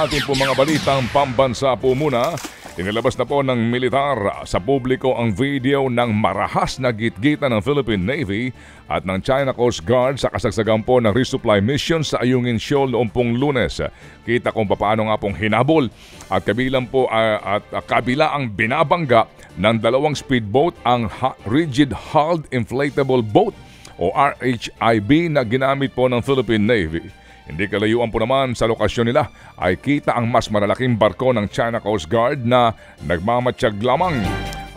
ating po mga balitang pambansa po muna. Inilabas na po ng militar sa publiko ang video ng marahas na gitgitan ng Philippine Navy at ng China Coast Guard sa kasagsagan po ng resupply mission sa Ayungin Shoal noong pong Lunes. Kita kung paano nga pong hinabol at kabila ang binabangga ng dalawang speedboat ang Rigid Hulled Inflatable Boat o RHIB na ginamit po ng Philippine Navy. Hindi kalayuan po naman sa lokasyon nila ay kita ang mas malalaking barko ng China Coast Guard na nagmamatsyag lamang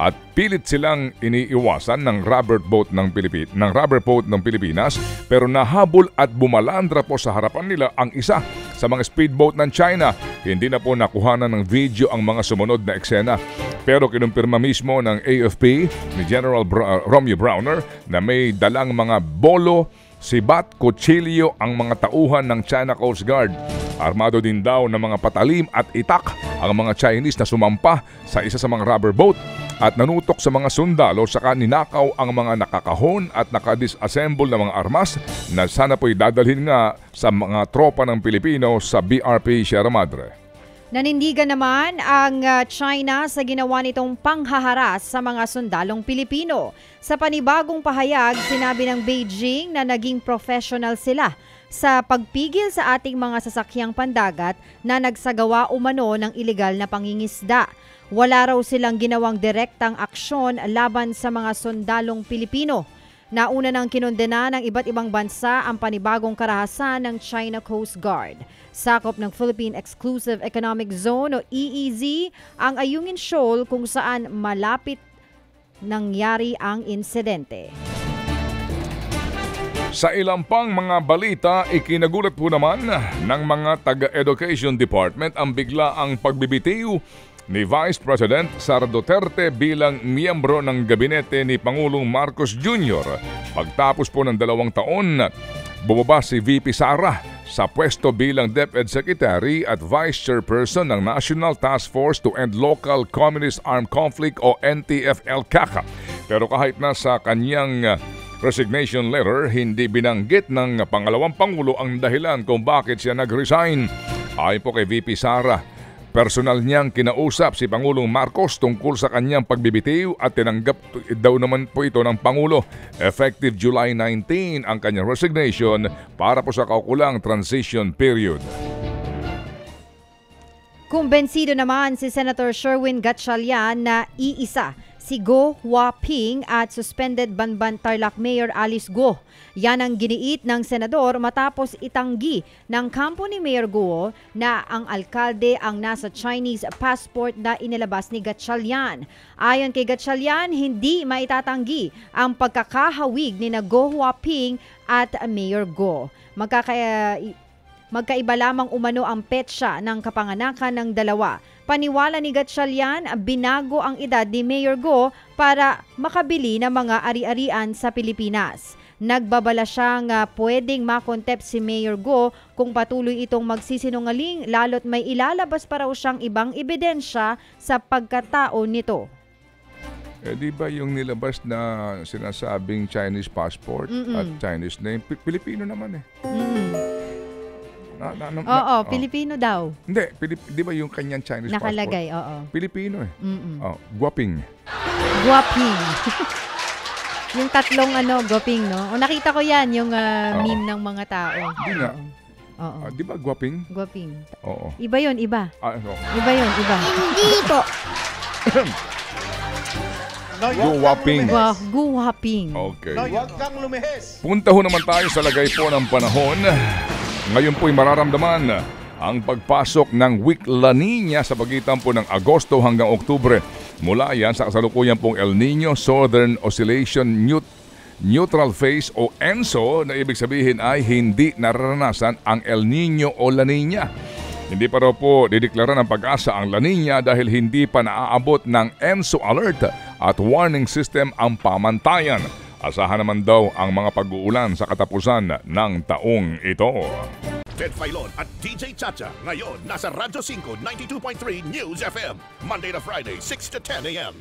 at pilit silang iniiwasan ng rubber boat ng Pilipinas pero nahabol at bumalandra po sa harapan nila ang isa sa mga speedboat ng China. Hindi na po nakuhanan ng video ang mga sumunod na eksena. Pero kinumpirma mismo ng AFP ni General Romeo Browner na may dalang mga bolo, sibat, kutsilyo ang mga tauhan ng China Coast Guard. Armado din daw ng mga patalim at itak ang mga Chinese na sumampa sa isa sa mga rubber boat at nanutok sa mga sundalo saka ninakaw ang mga nakakahon at nakadisassemble na mga armas na sana po'y dadalhin nga sa mga tropa ng Pilipino sa BRP Sierra Madre. Nanindigan naman ang China sa ginawa nitong panghaharas sa mga sundalong Pilipino. Sa panibagong pahayag, sinabi ng Beijing na naging professional sila sa pagpigil sa ating mga sasakyang pandagat na nagsagawa umano ng ilegal na pangingisda. Wala raw silang ginawang direktang aksyon laban sa mga sundalong Pilipino. Nauna nang kinondena ng iba't ibang bansa ang panibagong karahasan ng China Coast Guard. Sakop ng Philippine Exclusive Economic Zone o EEZ ang Ayungin Shoal kung saan malapit nangyari ang insidente. Sa ilang pang mga balita, ikinagulat po naman ng mga taga-Education Department ang biglaang pagbibitiw ni Vice President Sara Duterte bilang miyembro ng gabinete ni Pangulong Marcos Jr. Pagtapos po ng 2 taon, bumaba si VP Sara sa pwesto bilang DepEd Secretary at Vice Chairperson ng National Task Force to End Local Communist Armed Conflict o NTF-ELCAC. Pero kahit na sa kanyang resignation letter, hindi binanggit ng pangalawang Pangulo ang dahilan kung bakit siya nag-resign. Ayon po kay VP Sara, personal niyang kinausap si Pangulong Marcos tungkol sa kanyang pagbibitiw at tinanggap daw naman po ito ng Pangulo. Effective July 19 ang kanyang resignation para po sa kaukulang transition period. Kumbensido naman si Senator Sherwin Gatchalian na iisa si Go Huaping at suspended Banban Tarlac Mayor Alice Go. Yan ang giniit ng senador matapos itanggi ng kampo ni Mayor Go na ang alkalde ang nasa Chinese passport na inilabas ni Gatchalian. Ayon kay Gatchalian, hindi maitatanggi ang pagkakahawig ni na Go Huaping at Mayor Go. Magkaiba lamang umano ang petsa ng kapanganakan ng dalawa. Paniwala ni Gatchalian, binago ang edad ni Mayor Go para makabili ng mga ari-arian sa Pilipinas. Nagbabala siyang pwedeng makontempt si Mayor Go kung patuloy itong magsisinungaling lalo't may ilalabas pa raw siyang ibang ebidensya sa pagkatao nito. Di ba yung nilabas na sinasabing Chinese passport at Chinese name, Pilipino naman eh. Pilipino daw. Hindi, di ba yung kanyang Chinese nakalagay, passport? Pilipino eh. Guaping. Guaping. Yung tatlong guaping, no? O nakita ko yan, yung meme ng mga tao. Di nga. Di ba guaping? Guaping. Oo. Iba yun, iba. Iba yun, iba. Hindi po. Guwaping. Guwaping. Okay. Huwag kang lumihis. Punta ho naman tayo sa lagay po ng panahon. Ngayon po'y mararamdaman ang pagpasok ng weak La Nina sa pagitan po ng Agosto hanggang Oktubre. Mula yan sa kasalukuyan pong El Nino Southern Oscillation Neutral Phase o ENSO na ibig sabihin ay hindi nararanasan ang El Nino o La Nina. Hindi pa raw po dideklara ng pag-asa ang La Nina dahil hindi pa naaabot ng ENSO alert at warning system ang pamantayan. Asahan naman daw ang mga pag-uulan sa katapusan ng taong ito. Ted Filon at DJ Chacha ngayon nasa Radyo 5 92.3 News FM Monday to Friday 6 to 10 a.m.